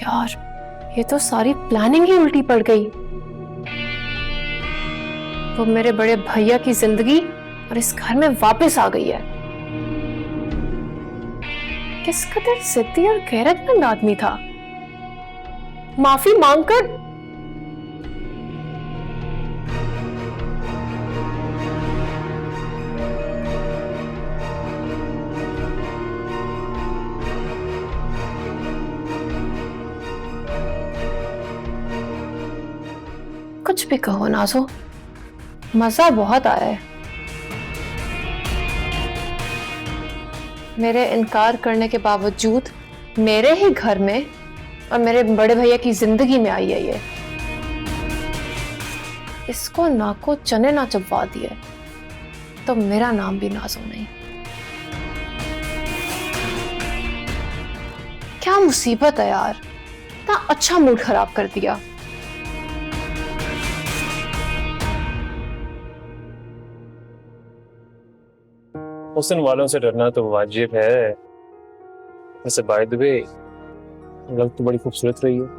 यार, ये तो सारी प्लानिंग ही उल्टी पड़ गई। वो मेरे बड़े भैया की जिंदगी और इस घर में वापस आ गई है। किस कदर जिद्दी और गैरतमंद आदमी था। माफी मांगकर कुछ भी कहो नाज़ो, मजा बहुत आया है। मेरे इनकार करने के बावजूद मेरे ही घर में और मेरे बड़े भैया की जिंदगी में आई है ये। इसको नाको चने ना चबवा दिए तो मेरा नाम भी नाज़ो नहीं। क्या मुसीबत है यार, इतना अच्छा मूड खराब कर दिया। हुस्न वालों से डरना तो वाजिब है। वैसे बाय द वे, लग तो बड़ी खूबसूरत रही है।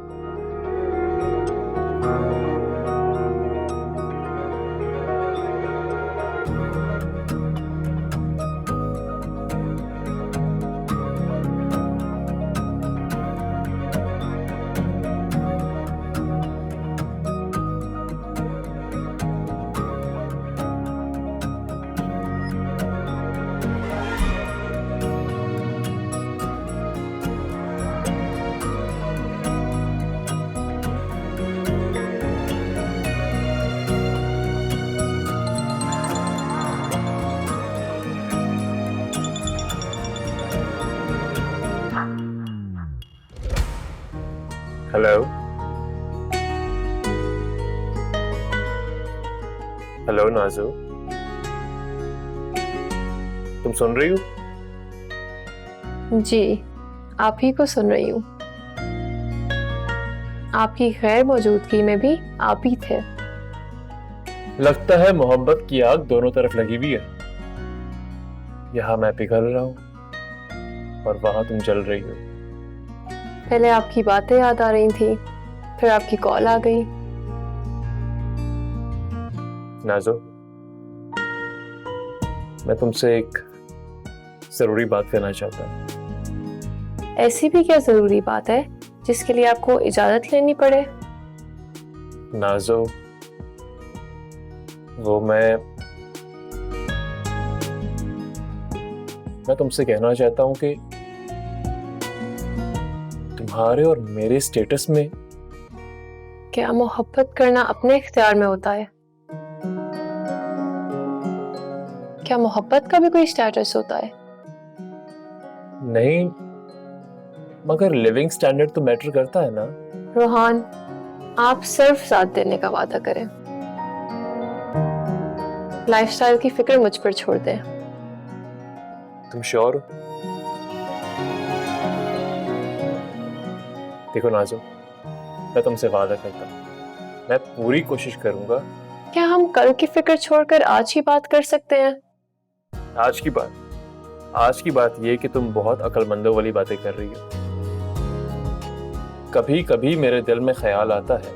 हेलो हेलो नाज़ो, तुम सुन रही हो? जी, आप ही को सुन रही हूँ। आपकी गैर मौजूदगी में भी आप ही थे। लगता है मोहब्बत की आग दोनों तरफ लगी हुई है। यहाँ मैं पिघल रहा हूँ और वहां तुम जल रही हो। पहले आपकी बातें याद आ रही थी, फिर आपकी कॉल आ गई। नाज़ो, मैं तुमसे एक जरूरी बात करना चाहता हूँ। ऐसी भी क्या जरूरी बात है जिसके लिए आपको इजाजत लेनी पड़े? नाज़ो, वो मैं तुमसे कहना चाहता हूँ कि तुम्हारे और मेरे स्टेटस में क्या मोहब्बत करना अपने इख्तियार में होता है? क्या मोहब्बत का भी कोई स्टेटस होता है? नहीं, मगर लिविंग स्टैंडर्ड तो मैटर करता है ना। रोहान, आप सिर्फ साथ देने का वादा करें, लाइफस्टाइल की फिक्र मुझ पर छोड़ दें। तुम श्योर हो? देखो नाज़ो, मैं तुमसे वादा करता हूँ, मैं पूरी कोशिश करूंगा। क्या हम कल की फिक्र छोड़कर आज ही बात कर सकते हैं? आज की बात ये कि तुम बहुत अक्लमंदों वाली बातें कर रही हो। कभी कभी मेरे दिल में ख्याल आता है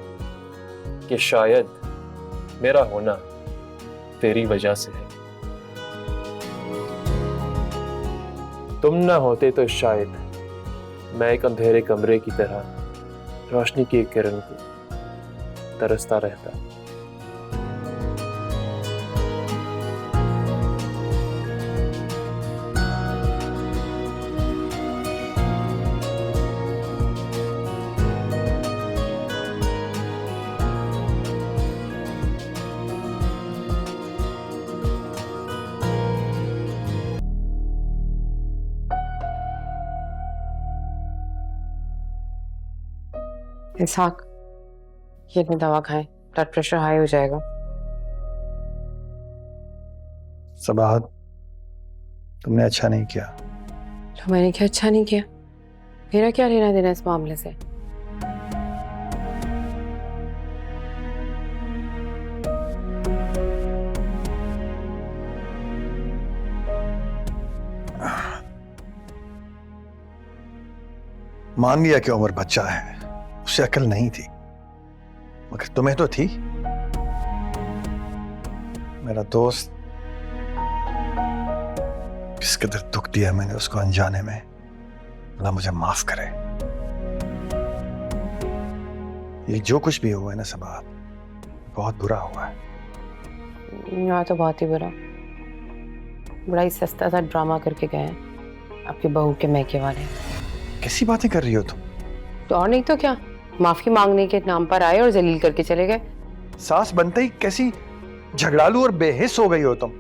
कि शायद मेरा होना तेरी वजह से है। तुम ना होते तो शायद मैं एक अंधेरे कमरे की तरह रोशनी की एक किरण को तरसता रहता। इसहाक, ये अपनी दवा खाएं, ब्लड प्रेशर हाई हो जाएगा। सबाहत, तुमने अच्छा नहीं किया। तो मैंने क्या अच्छा नहीं किया? मेरा क्या लेना देना इस मामले से? मान लिया कि उमर बच्चा है, उसे अकल नहीं थी, मगर तुम्हें तो थी। मेरा दोस्त, किस कदर दुख दिया मैंने उसको अनजाने में। अल्लाह मुझे माफ करे। ये जो कुछ भी हुआ है ना सबा, बहुत बुरा हुआ है। यहाँ तो बहुत ही बुरा, बड़ा ही सस्ता सा ड्रामा करके गए हैं आपके बहू के मैके वाले। कैसी बातें कर रही हो तुम? तो और नहीं तो क्या, माफी मांगने के नाम पर आए और जलील करके चले गए। सास बनते ही कैसी झगड़ालू और बेहिस हो गई हो तुम।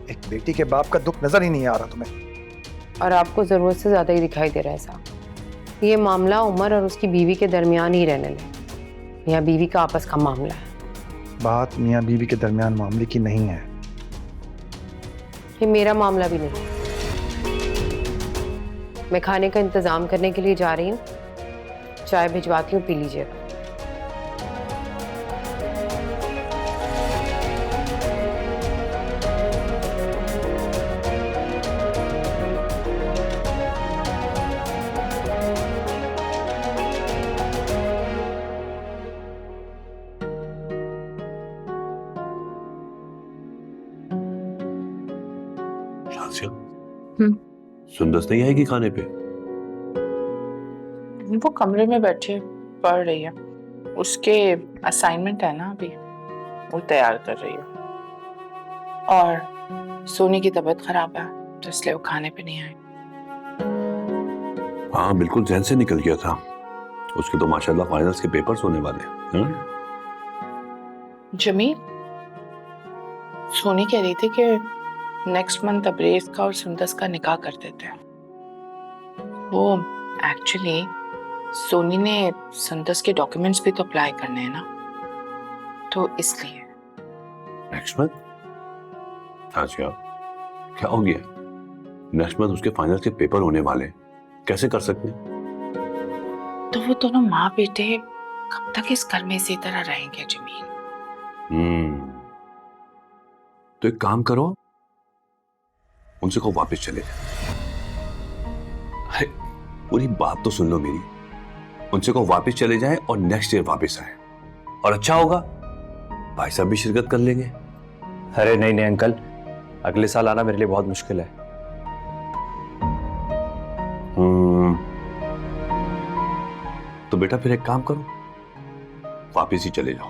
एक बेटी के बाप का दुख नजर ही नहीं आ रहा तुम्हें। और आपको जरूरत से ज्यादा ही दिखाई दे रहा है साहब। ये मामला उमर और उसकी बीवी के दरमियान ही रहने दे। यहाँ बीवी का आपस का मामला है। बात मियाँ बीवी के दरमियान मामले की नहीं है। ये मेरा मामला भी नहीं। मैं खाने का इंतजाम करने के लिए जा रही हूँ, चाय भिजवाती हूँ, पी लीजिएगा। सुंदस नहीं आएगी खाने पे? वो कमरे में बैठे पढ़ रही है। उसके असाइनमेंट है ना, अभी वो तैयार कर रही है। और सोनी की तबीयत खराब है तो इसलिए वो खाने पे नहीं आई। हाँ बिल्कुल जहन से निकल गया था। उसके तो माशाल्लाह फाइनल्स के पेपर्स होने वाले हैं। जमील, सोनी कह रही थी कि नेक्स्ट मंथ अब्रेज का और सुंदस का निकाह कर देते हैं। वो एक्चुअली सोनी ने सुंदस के डॉक्यूमेंट्स भी तो अप्लाई करने हैं ना, तो इसलिए। Next month? अच्छा क्या हो गया? नेक्स्ट मंथ उसके फाइनल्स के पेपर होने वाले हैं, कैसे कर सकते हैं? तो वो दोनों माँ बेटे कब तक इस घर में इसी तरह रहेंगे जमील? तो एक काम करो, उनसे को वापस चले जाए। अरे पूरी बात तो सुन लो मेरी। उनसे को वापस चले जाए और नेक्स्ट ईयर वापस आए, और अच्छा होगा भाई साहब भी शिरकत कर लेंगे। अरे नहीं नहीं अंकल, अगले साल आना मेरे लिए बहुत मुश्किल है। तो बेटा फिर एक काम करो, वापस ही चले जाओ।